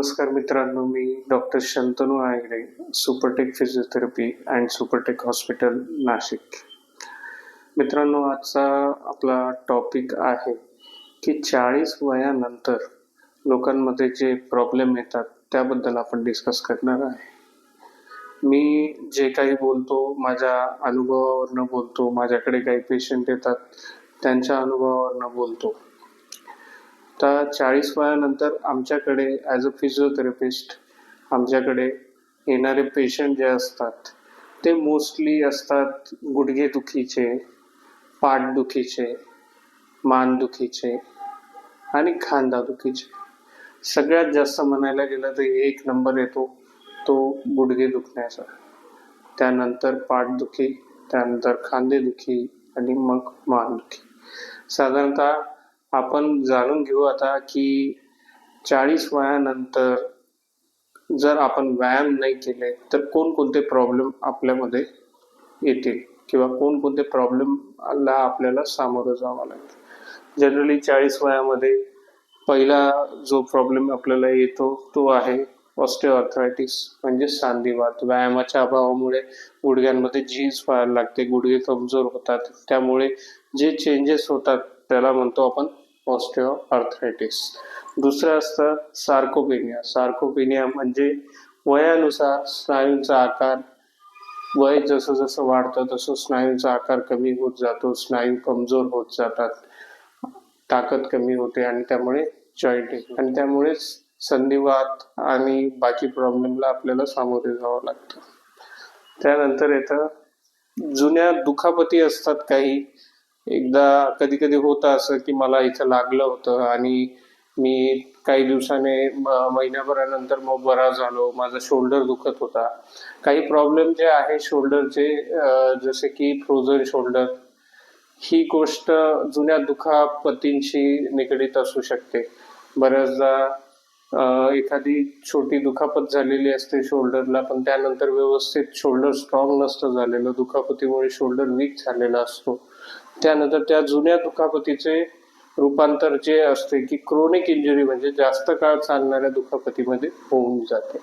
नमस्कार मित्रांनो, मी doctor Shantanu Aygare, Supertech physiotherapy and Supertech hospital, Nashik. मित्रांनो, आजचा आपला टॉपिक आहे की 40 वयानंतर लोकांमध्ये जे प्रॉब्लेम येतात त्याबद्दल आपण डिस्कस करणार आहे. मी जे काही बोलतो माझ्या अनुभवावरनं बोलतो, माझ्याकडे काही पेशंट येतात त्यांच्या अनुभवावरनं बोलतो. तर 40 वयानंतर आमच्याकडे ॲज अ फिजिओथेरपिस्ट आमच्याकडे येणारे पेशंट जे असतात ते मोस्टली असतात गुडघेदुखीचे, पाठदुखीचे, मानदुखीचे आणि खांदादुखीचे. सगळ्यात जास्त म्हणायला गेलं तर एक नंबर येतो तो गुडघे दुखण्याचा, त्यानंतर पाठदुखी, त्यानंतर खांदेदुखी आणि मग मानदुखी. साधारणतः आपण जाणून घेऊ आता की 40 वयानंतर जर आपण व्यायाम नाही केले तर कोणकोणते प्रॉब्लेम आपल्यामध्ये येतील किंवा कोणकोणते प्रॉब्लेमला आपल्याला सामोरं जावं लागेल. जनरली 40 वयामध्ये पहिला जो प्रॉब्लेम आपल्याला येतो तो आहे ऑस्टिओआर्थरायटिस, म्हणजे सांधिवात. व्यायामाच्या अभावामुळे गुडघ्यांमध्ये झीज व्हायला लागते, गुडघे कमजोर होतात, त्यामुळे जे चेंजेस होतात त्याला म्हणतो आपण ऑस्टिओआर्थरायटिस. दुसरं असतं सार्कोपेनिया. सार्कोपेनिया म्हणजे वयानुसार स्नायूंचा आकार, वय जसं जसं वाढतं तसं स्नायूंचा आकार कमी होत जातो, स्नायू कमजोर होत जातात, ताकद कमी होते आणि त्यामुळे जॉईंट येते आणि त्यामुळेच संधिवात आणि बाकी प्रॉब्लेमला आपल्याला सामोरे जावं लागतं. त्यानंतर येतं जुन्या दुखापती असतात काही. एकदा कधी कधी होतं असं की मला इथं लागलं होतं आणि मी काही दिवसाने महिन्याभरानंतर मग बरा झालो, माझा शोल्डर दुखत होता. काही प्रॉब्लेम जे आहे शोल्डरचे, जसे की फ्रोझन शोल्डर, ही गोष्ट जुन्या दुखापतींशी निगडीत असू शकते. बऱ्याचदा एखादी छोटी दुखापत झालेली असते शोल्डरला, पण त्यानंतर व्यवस्थित शोल्डर स्ट्रॉंग नसतं झालेलं, दुखापतीमुळे शोल्डर वीक झालेला असतो. त्यानंतर त्या जुन्या दुखापतीचे रूपांतर जे असते की क्रोनिक इंजुरी, म्हणजे जास्त काळ चालणाऱ्या दुखापतीमध्ये होऊन जाते.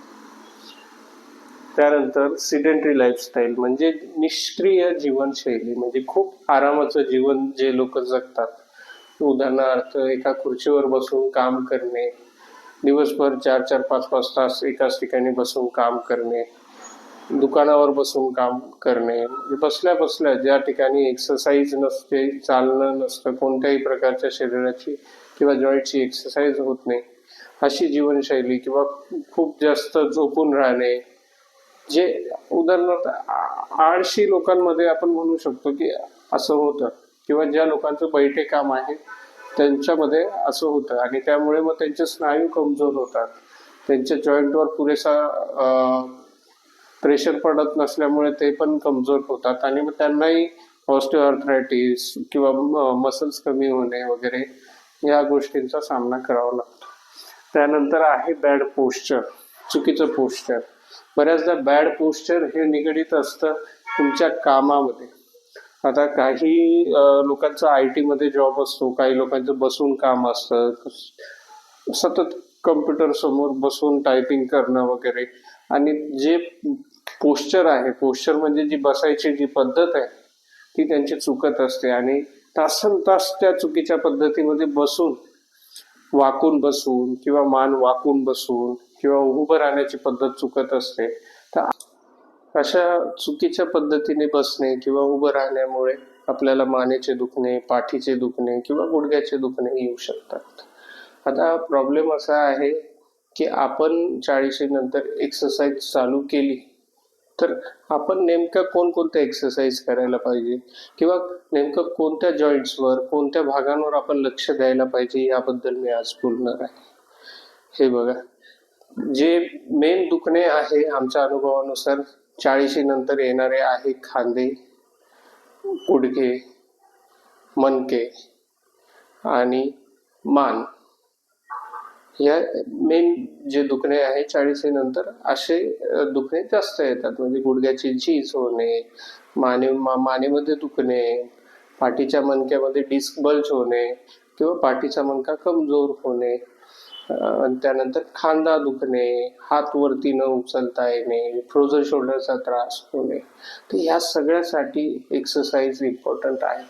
त्यानंतर सिडेंटरी लाईफस्टाईल म्हणजे निष्क्रिय जीवनशैली, म्हणजे खूप आरामाचं जीवन जे लोक जगतात. उदाहरणार्थ एका खुर्चीवर बसून काम करणे, दिवसभर 4-4, 5-5 तास एकाच ठिकाणी बसून काम करणे, दुकानावर बसून काम करणे, बसल्या बसल्या ज्या ठिकाणी एक्सरसाइज नसते, चालणं नसतं, कोणत्याही प्रकारच्या शरीराची किंवा जॉईंटची एक्सरसाइज होत नाही, अशी जीवनशैली, किंवा खूप जास्त झोपून राहणे, जे उदाहरणार्थ आळशी लोकांमध्ये आपण म्हणू शकतो की असं होतं, किंवा ज्या लोकांचं बैठे काम आहे त्यांच्यामध्ये असं होतं आणि त्यामुळे मग त्यांचे स्नायू कमजोर होतात, त्यांच्या जॉईंटवर पुरेसा प्रेशर पडत नसल्यामुळे ते पण कमजोर होतात आणि मग त्यांनाही ऑस्टिओआर्थरायटिस किंवा मसल्स कमी होणे वगैरे या गोष्टींचा सामना करावा लागतो. त्यानंतर आहे बॅड पोश्चर, चुकीचं पोश्चर. बऱ्याचदा बॅड पोश्चर हे निगडीत असतं तुमच्या कामामध्ये. आता काही लोकांचा IT मध्ये जॉब असतो, काही लोकांचं बसून काम असतं, सतत कम्प्युटर समोर बसून टायपिंग करणं वगैरे, आणि जे पोश्चर आहे, पोश्चर म्हणजे जी बसायची जी पद्धत आहे ती त्यांची चुकत असते आणि तासनतास त्या चुकीच्या पद्धतीमध्ये बसून, वाकून बसून किंवा मान वाकून बसून किंवा उभं राहण्याची पद्धत चुकत असते. तर अशा चुकीच्या पद्धतीने बसणे किंवा उभं राहण्यामुळे आपल्याला मानेचे दुखणे, पाठीचे दुखणे किंवा गुडघ्याचे दुखणे येऊ शकतात. आता प्रॉब्लेम असा आहे की आपण 40 नंतर एक्सरसाइज चालू केली तर आपण नेमकं कोणकोणत्या एक्सरसाइज करायला पाहिजे किंवा नेमकं कोणत्या जॉईंट्सवर, कोणत्या भागांवर आपण लक्ष द्यायला पाहिजे याबद्दल मी आज बोलणार आहे. हे बघा, जे मेन दुखणे आहे आमच्या अनुभवानुसार 40 नंतर येणारे आहे खांदे, गुडघे, मणके आणि मान. या मेन जे दुखणे आहे 40 नंतर असे दुखणे जास्त येतात. म्हणजे गुडघ्याची झीज होणे, मानेमध्ये दुखणे, पाठीच्या मणक्यामध्ये डिस्क बल्ज होणे किंवा पाठीचा मणका कमजोर होणे, आणि त्यानंतर खांदा दुखणे, हात वरती न उचलता येणे, फ्रोझन शोल्डरचा त्रास होणे, तर ह्या सगळ्यासाठी एक्सरसाइज इम्पॉर्टंट आहे.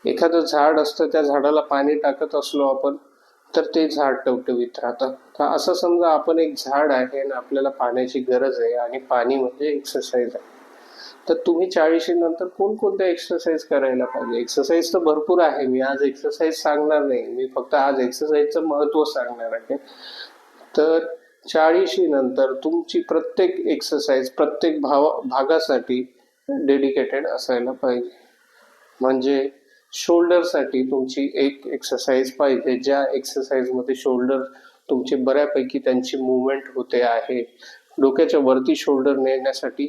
एखादं झाड असतं, त्या झाडाला पाणी टाकत असलो आपण तर ते झाड टवटवीत राहतं. तर असं समजा आपण एक झाड आहे आणि आपल्याला पाण्याची गरज आहे आणि पाणी म्हणजे एक्सरसाइज आहे. तर तुम्ही 40 नंतर कोणकोणत्या एक्सरसाइज करायला पाहिजे? एक्सरसाइज तर भरपूर आहे, मी आज एक्सरसाइज सांगणार नाही, मी फक्त आज एक्सरसाइजचं महत्त्व सांगणार आहे. तर 40 नंतर तुमची प्रत्येक एक्सरसाइज प्रत्येक भागासाठी डेडिकेटेड असायला पाहिजे. म्हणजे शोल्डरसाठी तुमची एक एक्सरसाइज पाहिजे, ज्या एक्सरसाइजमध्ये शोल्डर तुमचे बऱ्यापैकी त्यांची मुवमेंट होते आहे. डोक्याच्या वरती शोल्डर नेण्यासाठी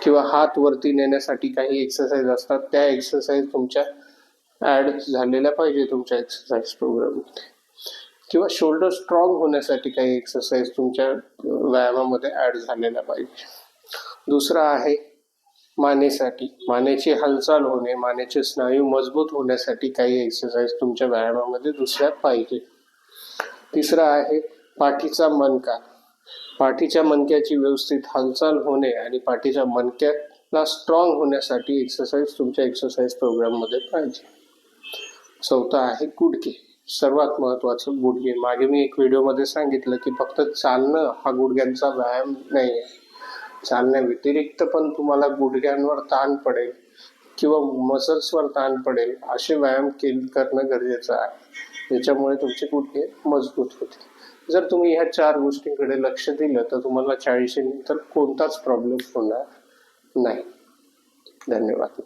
किंवा हात वरती नेण्यासाठी काही एक्सरसाइज असतात, त्या एक्सरसाइज तुमच्या ऍड झालेल्या पाहिजे तुमच्या एक्सरसाइज प्रोग्राममध्ये. किंवा शोल्डर स्ट्रॉंग होण्यासाठी काही एक्सरसाइज तुमच्या व्यायामामध्ये ऍड झालेल्या पाहिजे. दुसरा आहे मानेसाठी, मानेची हालचाल होणे, मानेचे स्नायू मजबूत होण्यासाठी काही एक्सरसाइज तुमच्या व्यायामामध्ये दुसऱ्या पाहिजे. तिसरा आहे पाठीचा मणका, पाठीच्या मणक्याची व्यवस्थित हालचाल होणे आणि पाठीच्या मणक्याला स्ट्रॉंग होण्यासाठी एक्सरसाइज तुमच्या एक्सरसाइज प्रोग्राममध्ये पाहिजे. चौथा आहे गुडघे, सर्वात महत्वाचं गुडघे. मागे मी एक व्हिडिओमध्ये सांगितलं की फक्त चालणं हा गुडघ्यांचा व्यायाम नाही आहे, चालण्या व्यतिरिक्त पण तुम्हाला गुडघ्यांवर ताण पडेल किंवा मसल्सवर ताण पडेल असे व्यायाम करणं गरजेचं आहे, ज्याच्यामुळे तुमचे गुडघे मजबूत होतील. जर तुम्ही ह्या 4 गोष्टींकडे लक्ष दिलं तर तुम्हाला 40 नंतर कोणताच प्रॉब्लेम होणार नाही. धन्यवाद.